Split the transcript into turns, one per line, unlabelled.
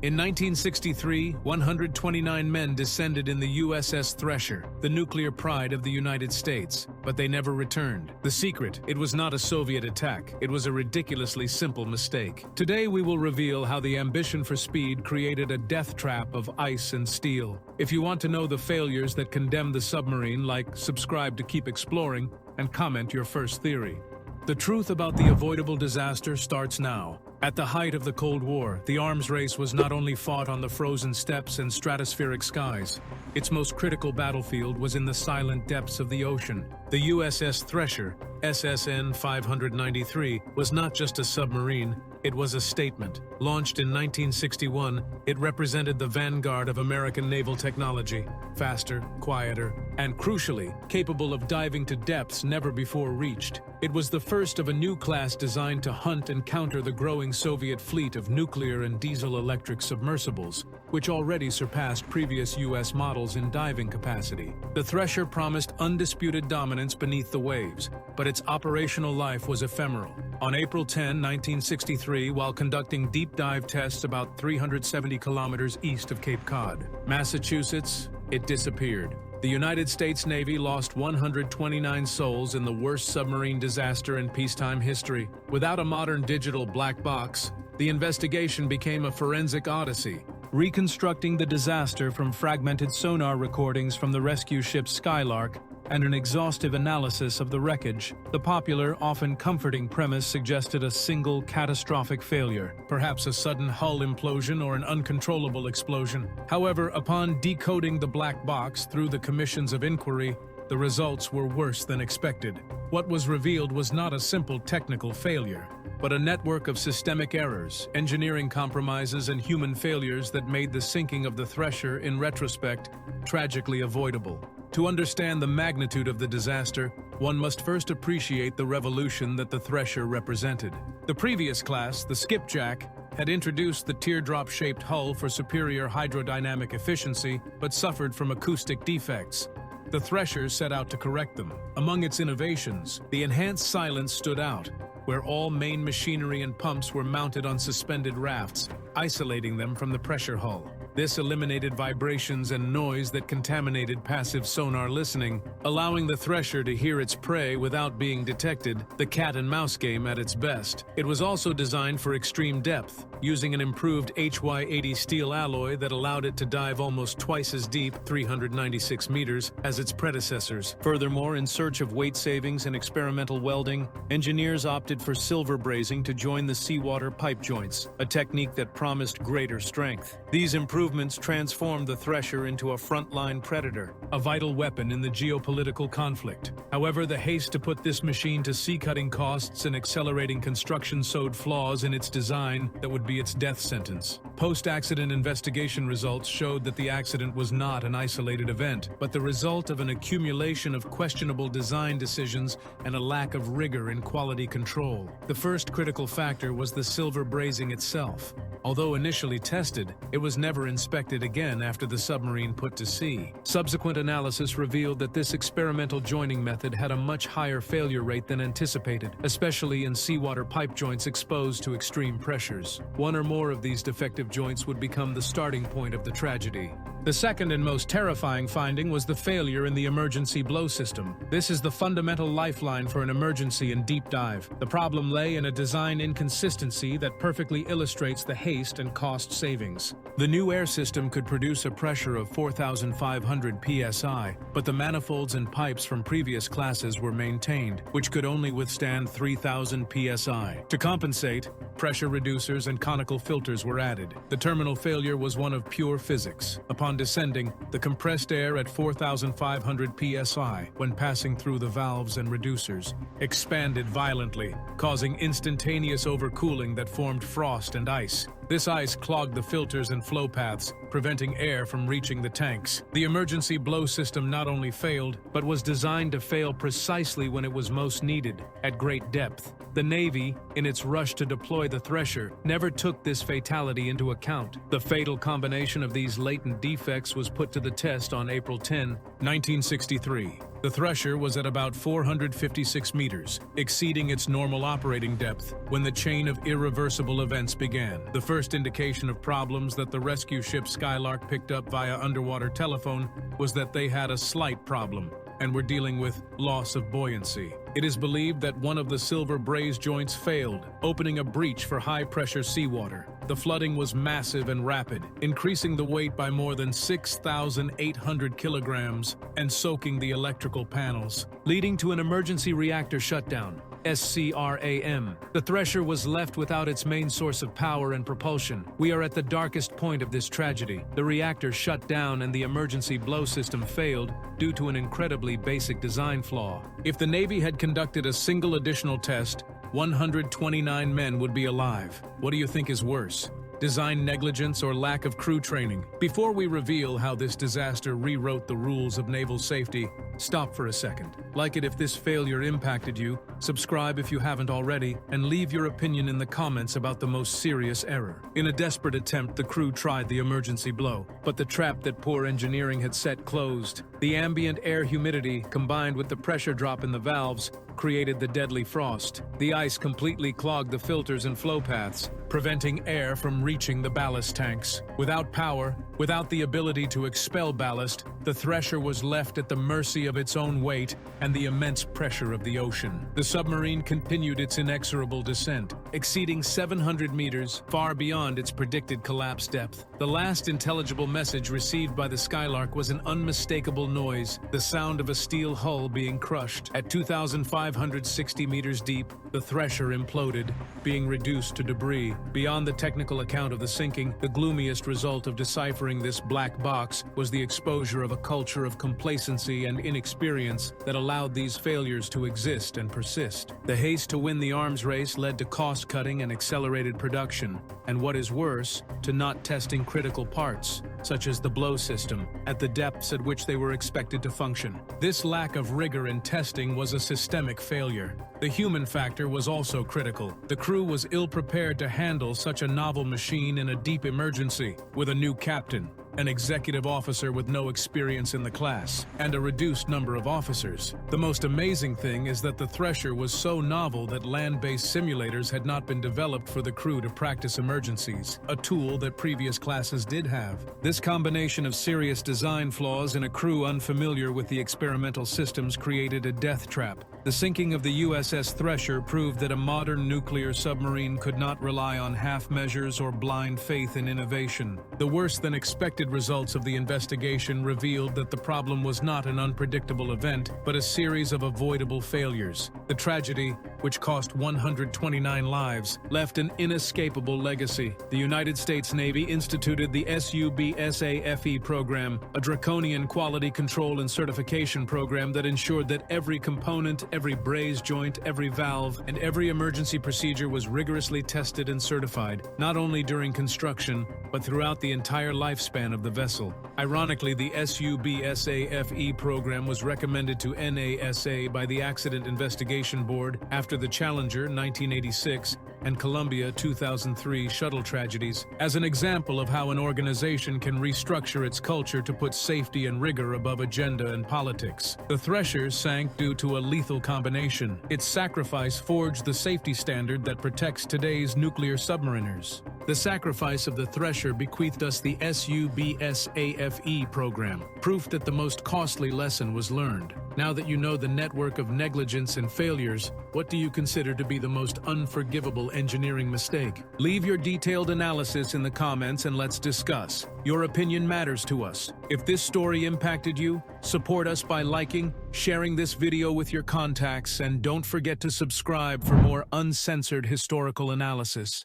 In 1963, 129 men descended in the USS Thresher, the nuclear pride of the United States, but they never returned. The secret: it was not a Soviet attack. It was a ridiculously simple mistake. Today we will reveal how the ambition for speed created a death trap of ice and steel. If you want to know the failures that condemn the submarine, subscribe to keep exploring and comment your first theory. The truth about the avoidable disaster starts now. At the height of the Cold War, the arms race was not only fought on the frozen steppes and stratospheric skies. Its most critical battlefield was in the silent depths of the ocean. The USS Thresher, SSN 593, was not just a submarine, it was a statement. Launched in 1961, it represented the vanguard of American naval technology, faster, quieter, and crucially, capable of diving to depths never before reached. It was the first of a new class designed to hunt and counter the growing Soviet fleet of nuclear and diesel-electric submersibles, which already surpassed previous U.S. models in diving capacity. The Thresher promised undisputed dominance beneath the waves, but its operational life was ephemeral. On April 10, 1963, while conducting deep dive tests about 370 kilometers east of Cape Cod, Massachusetts, it disappeared. The United States Navy lost 129 souls in the worst submarine disaster in peacetime history. Without a modern digital black box, the investigation became a forensic odyssey, reconstructing the disaster from fragmented sonar recordings from the rescue ship Skylark and an exhaustive analysis of the wreckage. The popular, often comforting premise suggested a single catastrophic failure, perhaps a sudden hull implosion or an uncontrollable explosion. However, upon decoding the black box through the commissions of inquiry, the results were worse than expected. What was revealed was not a simple technical failure, but a network of systemic errors, engineering compromises, and human failures that made the sinking of the Thresher, in retrospect, tragically avoidable. To understand the magnitude of the disaster, one must first appreciate the revolution that the Thresher represented. The previous class, the Skipjack, had introduced the teardrop-shaped hull for superior hydrodynamic efficiency, but suffered from acoustic defects. The Thresher set out to correct them. Among its innovations, the enhanced silence stood out, where all main machinery and pumps were mounted on suspended rafts, isolating them from the pressure hull. This eliminated vibrations and noise that contaminated passive sonar listening, allowing the Thresher to hear its prey without being detected, the cat-and-mouse game at its best. It was also designed for extreme depth, using an improved HY80 steel alloy that allowed it to dive almost twice as deep, 396 meters, as its predecessors. Furthermore, in search of weight savings and experimental welding, engineers opted for silver brazing to join the seawater pipe joints, a technique that promised greater strength. These improvements transformed the Thresher into a frontline predator, a vital weapon in the geopolitical conflict. However, the haste to put this machine to sea cutting costs and accelerating construction sowed flaws in its design that would be its death sentence. Post-accident investigation results showed that the accident was not an isolated event, but the result of an accumulation of questionable design decisions and a lack of rigor in quality control. The first critical factor was the silver brazing itself. Although initially tested, it was never inspected again after the submarine put to sea. Subsequent analysis revealed that this experimental joining method had a much higher failure rate than anticipated, especially in seawater pipe joints exposed to extreme pressures. One or more of these defective joints would become the starting point of the tragedy. The second and most terrifying finding was the failure in the emergency blow system. This is the fundamental lifeline for an emergency and deep dive. The problem lay in a design inconsistency that perfectly illustrates the haste and cost savings. The new air system could produce a pressure of 4,500 psi, but the manifolds and pipes from previous classes were maintained, which could only withstand 3,000 psi. To compensate, pressure reducers and conical filters were added. The terminal failure was one of pure physics. Upon descending, the compressed air at 4,500 psi, when passing through the valves and reducers, expanded violently, causing instantaneous overcooling that formed frost and ice. This ice clogged the filters and flow paths, preventing air from reaching the tanks. The emergency blow system not only failed, but was designed to fail precisely when it was most needed, at great depth. The Navy, in its rush to deploy the Thresher, never took this fatality into account. The fatal combination of these latent defects was put to the test on April 10, 1963. The Thresher was at about 456 meters, exceeding its normal operating depth, when the chain of irreversible events began. The first indication of problems that the rescue ship Skylark picked up via underwater telephone was that they had a slight problem and were dealing with loss of buoyancy. It is believed that one of the silver braze joints failed, opening a breach for high-pressure seawater. The flooding was massive and rapid, increasing the weight by more than 6,800 kilograms and soaking the electrical panels, leading to an emergency reactor shutdown. SCRAM. The Thresher was left without its main source of power and propulsion. We are at the darkest point of this tragedy. The reactor shut down and the emergency blow system failed due to an incredibly basic design flaw. If the Navy had conducted a single additional test, 129 men would be alive. What do you think is worse? Design negligence or lack of crew training? Before we reveal how this disaster rewrote the rules of naval safety, stop for a second. Like it if this failure impacted you, subscribe if you haven't already, and leave your opinion in the comments about the most serious error. In a desperate attempt, the crew tried the emergency blow, but the trap that poor engineering had set closed. The ambient air humidity, combined with the pressure drop in the valves, created the deadly frost. The ice completely clogged the filters and flow paths, preventing air from reaching the ballast tanks. Without power, without the ability to expel ballast, the Thresher was left at the mercy of its own weight and the immense pressure of the ocean. The submarine continued its inexorable descent, exceeding 700 meters, far beyond its predicted collapse depth. The last intelligible message received by the Skylark was an unmistakable noise, the sound of a steel hull being crushed. At 2,560 meters deep, the Thresher imploded, being reduced to debris. Beyond the technical account of the sinking, the gloomiest result of deciphering this black box was the exposure of a culture of complacency and inexperience that allowed these failures to exist and persist. The haste to win the arms race led to cost-cutting and accelerated production, and what is worse, to not testing critical parts, such as the blow system, at the depths at which they were expected to function. This lack of rigor in testing was a systemic failure. The human factor was also critical. The crew was ill-prepared to handle such a novel machine in a deep emergency, with a new captain, an executive officer with no experience in the class, and a reduced number of officers. The most amazing thing is that the Thresher was so novel that land-based simulators had not been developed for the crew to practice emergencies, a tool that previous classes did have. This combination of serious design flaws and a crew unfamiliar with the experimental systems created a death trap. The sinking of the USS Thresher proved that a modern nuclear submarine could not rely on half measures or blind faith in innovation. The worse-than-expected results of the investigation revealed that the problem was not an unpredictable event, but a series of avoidable failures. The tragedy, which cost 129 lives, left an inescapable legacy. The United States Navy instituted the SUBSAFE program, a draconian quality control and certification program that ensured that every component, every braze joint, every valve, and every emergency procedure was rigorously tested and certified, not only during construction, but throughout the entire lifespan of the vessel. Ironically, the SUBSAFE program was recommended to NASA by the Accident Investigation Board after the Challenger 1986 and Columbia 2003 shuttle tragedies, as an example of how an organization can restructure its culture to put safety and rigor above agenda and politics. The Thresher sank due to a lethal combination. Its sacrifice forged the safety standard that protects today's nuclear submariners. The sacrifice of the Thresher bequeathed us the SUBSAFE program, proof that the most costly lesson was learned. Now that you know the network of negligence and failures, what do you consider to be the most unforgivable engineering mistake? Leave your detailed analysis in the comments and let's discuss. Your opinion matters to us. If this story impacted you, support us by liking, sharing this video with your contacts, and don't forget to subscribe for more uncensored historical analysis.